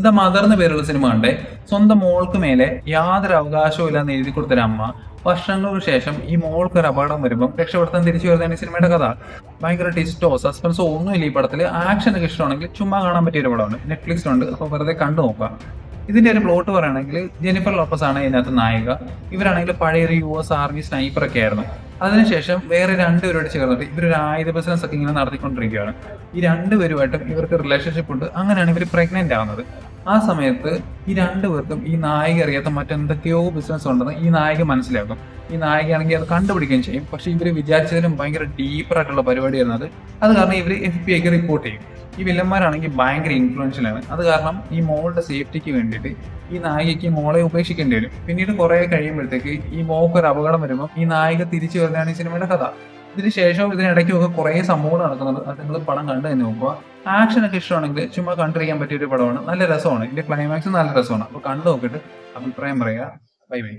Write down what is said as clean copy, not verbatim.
The mother എന്ന് പേരുള്ള cinema കണ്ടേ. സ്വന്തം മോൾക്ക് മേലെ യാതൊരു അവകാശവും ഇല്ലാന്ന് എഴുതി കൊടുത്തൊരു അമ്മ വർഷങ്ങൾക്ക് ശേഷം ഈ മോൾക്ക് ഒരു അപകടം വരുമ്പോൾ രക്ഷപ്പെടുത്താൻ തിരിച്ചു വരുന്നതാണ് ഈ സിനിമയുടെ കഥ. ഭയങ്കര ട്വിസ്റ്റോ സസ്പെൻസോ ഒന്നുമില്ല ഈ പടത്തിൽ. ആക്ഷനൊക്കെ ഇഷ്ടമാണെങ്കിൽ ചുമ്മാ കാണാൻ പറ്റിയ ഒരു പടമാണ്. നെറ്റ്ഫ്ലിക്സിലുണ്ട്, അപ്പോൾ വെറുതെ കണ്ടു നോക്കാം. ഇതിന്റെ ഒരു പ്ലോട്ട് പറയുകയാണെങ്കിൽ ജെനിഫർ ലോപ്പസ് ആണ് ഇതിനകത്ത് നായിക. ഇവരാണെങ്കിൽ പഴയ ഒരു US ആർമി സ്നൈപ്പർ ഒക്കെ ആയിരുന്നു. അതിനുശേഷം വേറെ രണ്ടുപേരോട് ചേർന്നിട്ട് ഇവരൊരു ആയുധ ബിസിനസ് ഒക്കെ ഇങ്ങനെ നടത്തിക്കൊണ്ടിരിക്കുകയാണ്. ഈ രണ്ടുപേരുമായിട്ടും ഇവർക്ക് റിലേഷൻഷിപ്പ് ഉണ്ട്. അങ്ങനെയാണ് ഇവർ പ്രഗ്നന്റ് ആവുന്നത്. ആ സമയത്ത് ഈ രണ്ടുപേർക്കും ഈ നായിക അറിയാത്ത മറ്റെന്തൊക്കെയോ ബിസിനസ് ഉണ്ടെന്ന് ഈ നായിക മനസ്സിലാക്കും. ഈ നായികയാണെങ്കിൽ അത് കണ്ടുപിടിക്കുകയും ചെയ്യും. പക്ഷെ ഇവർ വിചാരിച്ചതിലും ഭയങ്കര ഡീപ്പറായിട്ടുള്ള പരിപാടിയായിരുന്നു അത്. അത് കാരണം ഇവർ FBI റിപ്പോർട്ട് ചെയ്യും. ഈ വില്ലന്മാരാണെങ്കിൽ ഭയങ്കര ഇൻഫ്ലുവൻഷ്യൽ ആണ്. അത് കാരണം ഈ മോളുടെ സേഫ്റ്റിക്ക് വേണ്ടിയിട്ട് ഈ നായികയ്ക്ക് മോളെ ഉപേക്ഷിക്കേണ്ടി വരും. പിന്നീട് കുറെ കഴിയുമ്പോഴത്തേക്ക് ഈ മോൾക്ക് ഒരു അപകടം വരുമ്പോൾ ഈ നായിക തിരിച്ചു വരുന്നതാണ് ഈ സിനിമയുടെ കഥ. ഇതിന് ശേഷവും ഇതിനിടയ്ക്കൊക്കെ കുറെ സംഭവങ്ങൾ നടക്കുന്നുണ്ട്. അത് നിങ്ങൾ പടം കണ്ടു തന്നെ നോക്കുക. ആക്ഷൻ ഒക്കെ ഇഷ്ടമാണെങ്കിൽ ചുമ്മാ കണ്ടിരിക്കാൻ പറ്റിയ ഒരു പടമാണ്. നല്ല രസമാണ്. ഇതിന്റെ ക്ലൈമാക്സ് നല്ല രസമാണ്. അപ്പോൾ കണ്ടു നോക്കിയിട്ട് അഭിപ്രായം പറയുക. Bye bye.